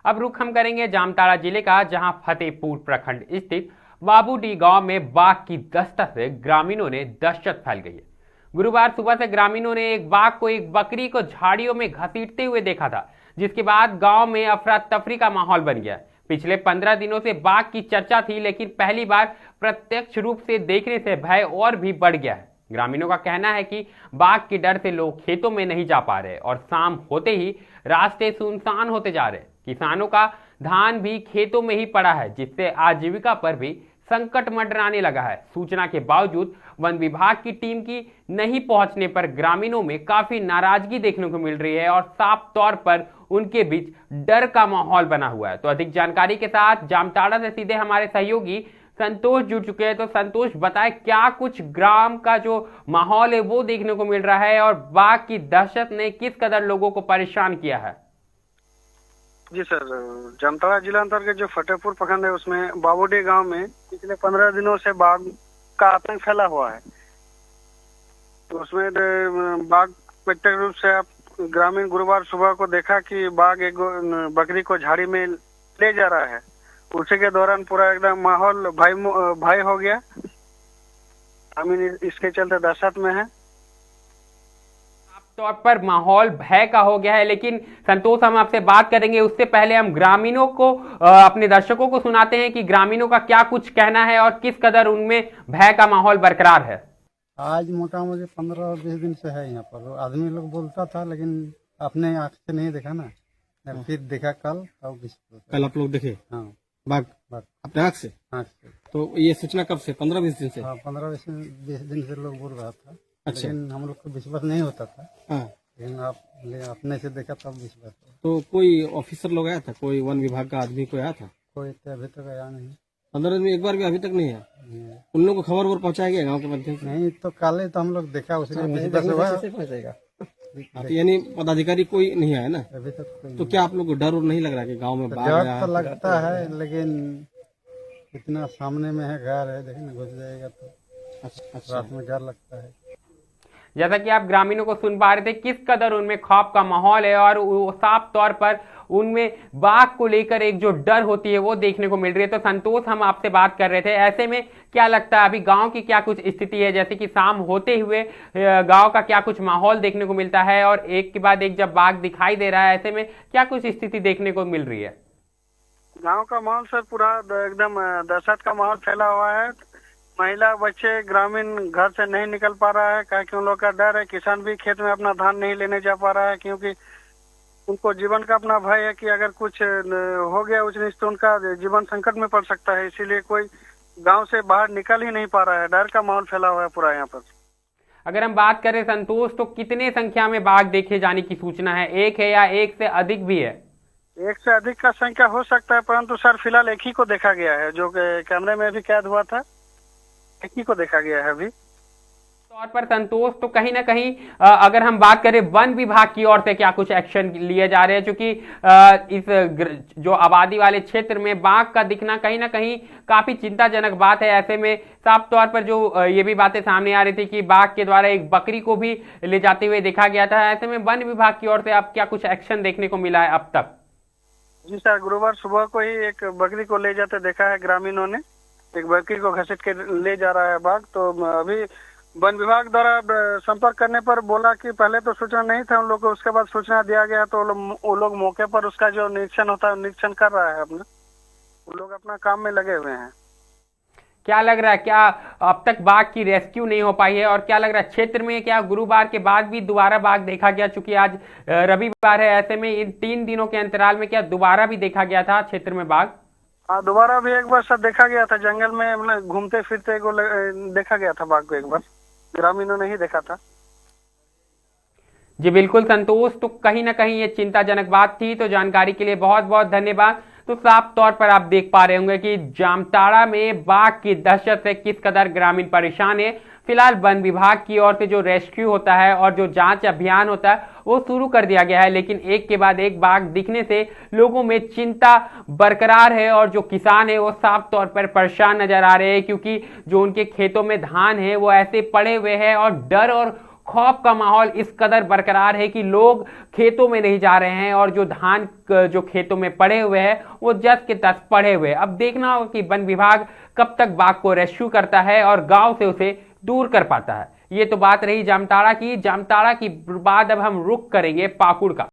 अब रुख हम करेंगे जामताड़ा जिले का, जहां फतेहपुर प्रखंड स्थित बाबूडी गांव में बाघ की दस्तक से ग्रामीणों ने दहशत फैल गई है। गुरुवार सुबह से ग्रामीणों ने एक बाघ को एक बकरी को झाड़ियों में घसीटते हुए देखा था, जिसके बाद गांव में अफरा तफरी का माहौल बन गया। पिछले 15 दिनों से बाघ की चर्चा थी, लेकिन पहली बार प्रत्यक्ष रूप से देखने से भय और भी बढ़ गया है। ग्रामीणों का कहना है कि बाघ के डर से लोग खेतों में नहीं जा पा रहे और शाम होते ही रास्ते सुनसान होते जा रहे। किसानों का धान भी खेतों में ही पड़ा है, जिससे आजीविका पर भी संकट मंडराने लगा है। सूचना के बावजूद वन विभाग की टीम की नहीं पहुंचने पर ग्रामीणों में काफी नाराजगी देखने को मिल रही है और साफ तौर पर उनके बीच डर का माहौल बना हुआ है। तो अधिक जानकारी के साथ जामताड़ा से सीधे हमारे सहयोगी संतोष जुड़ चुके हैं। तो संतोष, बताएं क्या कुछ ग्राम का जो माहौल है वो देखने को मिल रहा है और बाघ की दहशत ने किस कदर लोगों को परेशान किया है? जी सर, जामताड़ा जिला अंतर्गत जो फतेहपुर प्रखंड है उसमें बाबूडी गांव में पिछले 15 दिनों से बाघ का आतंक फैला हुआ है। तो उसमें बाघ प्रत्यक्ष रूप से आप ग्रामीण गुरुवार सुबह को देखा कि बाघ एक बकरी को झाड़ी में ले जा रहा है। उसी के दौरान पूरा एकदम माहौल भाई हो गया। ग्रामीण इसके चलते दहशत में है। तौर पर माहौल भय का हो गया है, लेकिन संतोष, हम आपसे बात करेंगे उससे पहले हम ग्रामीणों को, अपने दर्शकों को सुनाते हैं कि ग्रामीणों का क्या कुछ कहना है और किस कदर उनमें भय का माहौल बरकरार है। आज मोटा मोटी 15-20 दिन से है यहाँ पर। आदमी लोग बोलता था, लेकिन अपने आँख से नहीं देखा ना। फिर देखा कल आप लोग देखे? हाँ, बाघ अपने आँख से। तो ये सूचना कब से? 15-20 दिन से? हाँ, 15-20 दिन से लोग बोल रहा था। अच्छा। लेकिन हम लोग को विश्वास नहीं होता था। हाँ। लेकिन आप अपने से देखा तब विश्वास हुआ। तो कोई ऑफिसर लोग आया था? कोई वन विभाग का आदमी कोई आया था? कोई तो अभी तक आया नहीं। 15 दिन में एक बार भी अभी तक नहीं है? उन लोगों को खबर वो पहुंचाया गया गाँव के माध्यम से? नहीं, तो काले तो हम लोग देखा, उसके पहुंचेगा। यानी पदाधिकारी कोई नहीं आया ना अभी तक? तो क्या आप लोग को डर और नहीं लग रहा कि गाँव में बाघ आया? तो लगता है, लेकिन इतना सामने में है, घर है, देखना घुस जाएगा तो अच्छा। रात में डर लगता है। जैसा कि आप ग्रामीणों को सुन पा रहे थे किस कदर उनमें खौफ का माहौल है और साफ तौर पर उनमें बाघ को लेकर एक जो डर होती है वो देखने को मिल रही है। तो संतोष, हम आपसे बात कर रहे थे, ऐसे में क्या लगता है अभी गांव की क्या कुछ स्थिति है? जैसे कि शाम होते हुए गांव का क्या कुछ माहौल देखने को मिलता है और एक के बाद एक जब बाघ दिखाई दे रहा है, ऐसे में क्या कुछ स्थिति देखने को मिल रही है? गाँव का माहौल सर पूरा एकदम दहशत का माहौल फैला हुआ है। महिला बच्चे ग्रामीण घर से नहीं निकल पा रहा है, क्योंकि उन लोग का डर है। किसान भी खेत में अपना धान नहीं लेने जा पा रहा है, क्योंकि उनको जीवन का अपना भय है कि अगर कुछ हो गया उस निश्चित तो उनका जीवन संकट में पड़ सकता है। इसीलिए कोई गांव से बाहर निकल ही नहीं पा रहा है। डर का माहौल फैला हुआ है पूरा यहाँ पर। अगर हम बात करें संतोष, तो कितने संख्या में बाघ देखे जाने की सूचना है? एक है या एक से अधिक भी है? एक से अधिक का संख्या हो सकता है, परंतु सर फिलहाल एक ही को देखा गया है, जो कैमरे में भी कैद हुआ था। एक ही को देखा गया है अभी तौर पर। संतोष, तो कहीं ना कहीं अगर हम बात करें वन विभाग की ओर से क्या कुछ एक्शन लिए जा रहे हैं? क्योंकि इस जो आबादी वाले क्षेत्र में बाघ का दिखना कहीं ना कहीं काफी चिंताजनक बात है। ऐसे में साफ तौर पर जो ये भी बातें सामने आ रही थी कि बाघ के द्वारा एक बकरी को भी ले जाते हुए देखा गया था। ऐसे में वन विभाग की ओर से अब क्या कुछ एक्शन देखने को मिला है अब तक? जी सर, गुरुवार सुबह को ही एक बकरी को ले जाते देखा है ग्रामीणों ने। एक बकरी को घसीट के ले जा रहा है बाघ। तो अभी वन विभाग द्वारा संपर्क करने पर बोला कि पहले तो सूचना नहीं था उन लोग को, उसके बाद सूचना दिया गया तो वो लोग मौके पर उसका जो निरीक्षण होता है निरीक्षण कर रहा है अपना। वो लोग अपना काम में लगे हुए हैं। क्या लग रहा है, क्या अब तक बाघ की रेस्क्यू नहीं हो पाई है? और क्या लग रहा है क्षेत्र में क्या गुरुवार के बाद भी दोबारा बाघ देखा गया? चूंकि आज रविवार है, ऐसे में इन 3 दिनों के अंतराल में क्या दोबारा भी देखा गया था क्षेत्र में बाघ? हाँ, दोबारा भी एक बार सर देखा गया था। जंगल में मतलब घूमते फिरते को देखा गया था बाघ को एक बार। ग्रामीणों ने ही देखा था। जी बिल्कुल संतोष, तो कहीं ना कहीं ये चिंताजनक बात थी। तो जानकारी के लिए बहुत बहुत धन्यवाद। तो साफ तौर पर आप देख पा रहे होंगे कि जामताड़ा में बाघ की दहशत से किस कदर ग्रामीण परेशान है। फिलहाल वन विभाग की ओर से जो रेस्क्यू होता है और जो जांच अभियान होता है वो शुरू कर दिया गया है, लेकिन एक के बाद एक बाघ दिखने से लोगों में चिंता बरकरार है और जो किसान है वो साफ तौर पर परेशान नजर आ रहे हैं, क्योंकि जो उनके खेतों में धान है वो ऐसे पड़े हुए हैं और डर और खौफ का माहौल इस कदर बरकरार है कि लोग खेतों में नहीं जा रहे हैं और जो धान जो खेतों में पड़े हुए हैं वो जस के तस पड़े हुए हैं। अब देखना होगा कि वन विभाग कब तक बाघ को रेस्क्यू करता है और गांव से उसे दूर कर पाता है। ये तो बात रही जामताड़ा की। जामताड़ा की बाद अब हम रुख करेंगे पाकुड़ का।